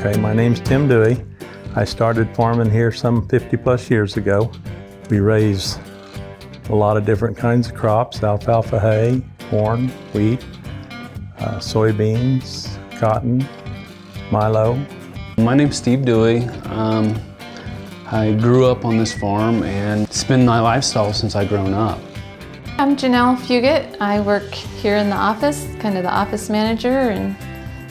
Okay, my name's Tim Dewey. I started farming here some 50 plus years ago. We raise a lot of different kinds of crops: alfalfa hay, corn, wheat, soybeans, cotton, milo. My name's Steve Dewey. I grew up on this farm and it's been my lifestyle since I've grown up. I'm Janelle Fugit. I work here in the office, kind of the office manager, and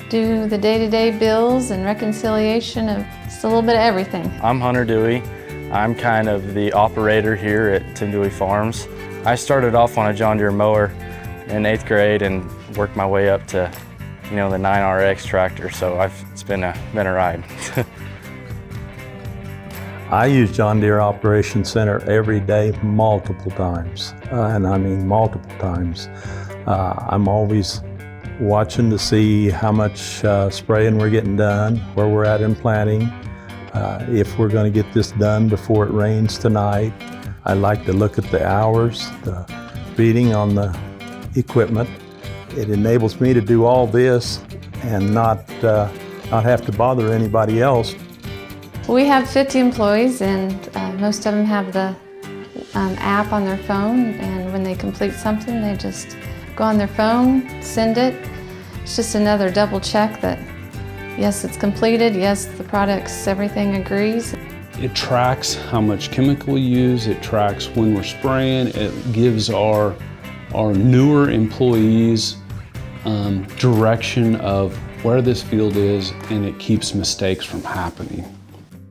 do the day-to-day bills and reconciliation of just a little bit of everything. I'm Hunter Dewey. I'm kind of the operator here at Tim Dewey Farms. I started off on a John Deere mower in 8th grade and worked my way up to, the 9RX tractor, so it's been a ride. I use John Deere Operations Center every day, multiple times, and I mean multiple times. I'm always watching to see how much spraying we're getting done, where we're at in planting, if we're going to get this done before it rains tonight. I like to look at the hours, the reading on the equipment. It enables me to do all this and not have to bother anybody else. We have 50 employees, and most of them have the app on their phone, and when they complete something, they just go on their phone, send it. It's just another double check that, yes, it's completed, yes, the product's, everything agrees. It tracks how much chemical we use, it tracks when we're spraying, it gives our newer employees direction of where this field is, and it keeps mistakes from happening.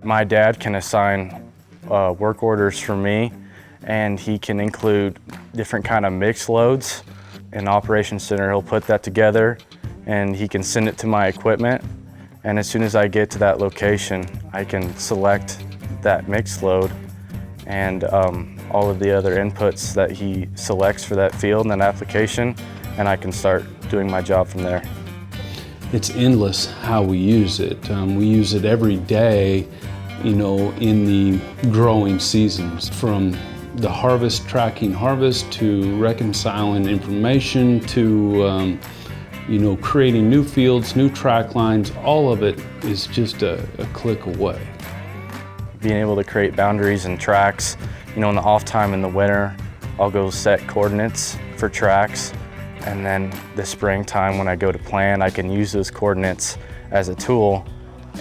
My dad can assign work orders for me, and he can include different kind of mix loads. In Operations Center, he'll put that together and he can send it to my equipment, and as soon as I get to that location, I can select that mix load and all of the other inputs that he selects for that field and that application, and I can start doing my job from there. It's endless how we use it. We use it every day, in the growing seasons, from the harvest, tracking harvest, to reconciling information, to creating new fields, new track lines. All of it is just a click away. Being able to create boundaries and tracks, in the off time in the winter, I'll go set coordinates for tracks, and then the springtime when I go to plan, I can use those coordinates as a tool,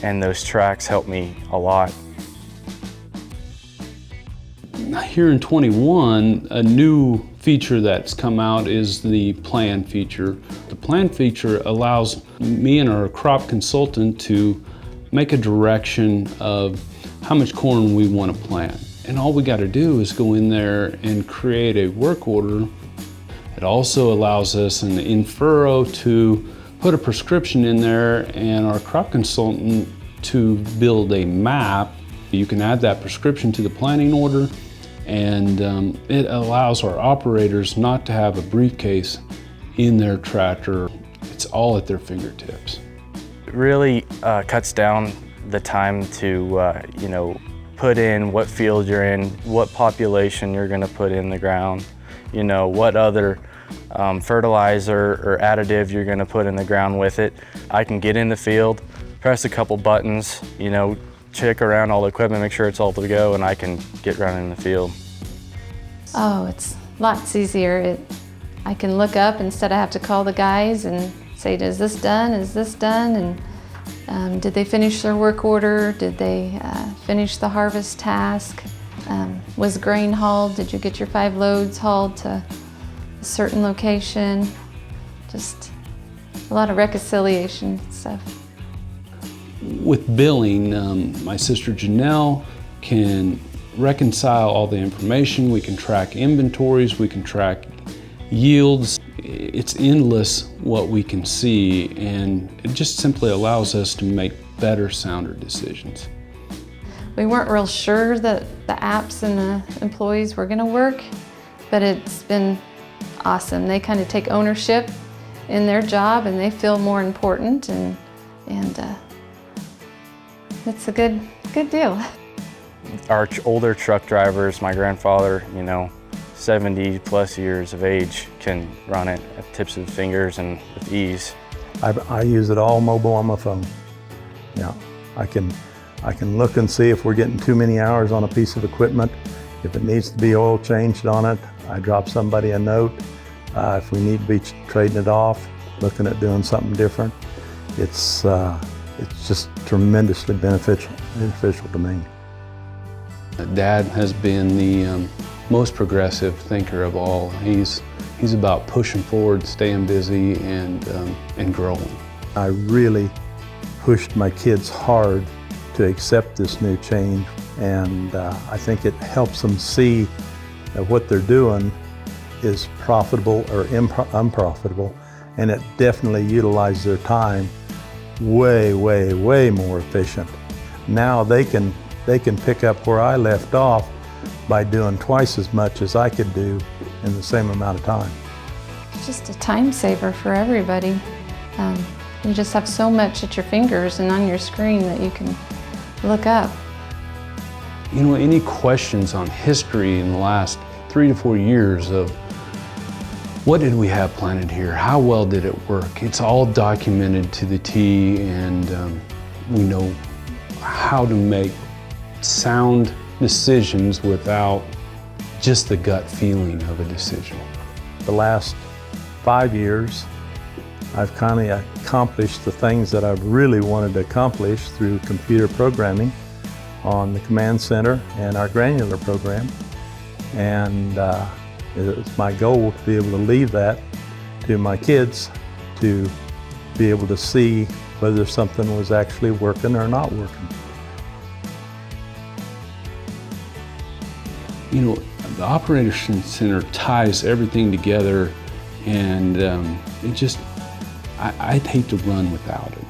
and those tracks help me a lot. Here in 21, a new feature that's come out is the plan feature. The plan feature allows me and our crop consultant to make a direction of how much corn we want to plant. And all we got to do is go in there and create a work order. It also allows us in furrow to put a prescription in there, and our crop consultant to build a map. You can add that prescription to the planning order, and it allows our operators not to have a briefcase in their tractor. It's all at their fingertips. It really cuts down the time to put in what field you're in, what population you're going to put in the ground, what other fertilizer or additive you're going to put in the ground with it. I can get in the field, press a couple buttons, check around all the equipment, make sure it's all to go, and I can get running in the field. Oh, it's lots easier. I can look up instead of have to call the guys and say, is this done, is this done? And did they finish their work order? Did they finish the harvest task? Was grain hauled? Did you get your 5 loads hauled to a certain location? Just a lot of reconciliation stuff. With billing, my sister Janelle can reconcile all the information. We can track inventories, we can track yields. It's endless what we can see, and it just simply allows us to make better, sounder decisions. We weren't real sure that the apps and the employees were going to work, but it's been awesome. They kind of take ownership in their job, and they feel more important, and it's a good deal. Our older truck drivers, my grandfather, 70 plus years of age, can run it at the tips of the fingers and with ease. I use it all mobile on my phone. Yeah. I can look and see if we're getting too many hours on a piece of equipment. If it needs to be oil changed on it, I drop somebody a note. If we need to be trading it off, looking at doing something different, it's just tremendously beneficial to me. Dad has been the most progressive thinker of all. He's about pushing forward, staying busy, and growing. I really pushed my kids hard to accept this new change, and I think it helps them see that what they're doing is profitable or unprofitable, and it definitely utilizes their time way more efficient. Now they can pick up where I left off by doing twice as much as I could do in the same amount of time. It's just a time saver for everybody. You just have so much at your fingers and on your screen that you can look up. You know, any questions on history in the last 3 to 4 years of what did we have planted here? How well did it work? It's all documented to the T, and we know how to make sound decisions without just the gut feeling of a decision. The last 5 years, I've kind of accomplished the things that I've really wanted to accomplish through computer programming on the command center and our granular program. And it's my goal to be able to leave that to my kids to be able to see whether something was actually working or not working. You know, the Operations Center ties everything together, and I'd hate to run without it.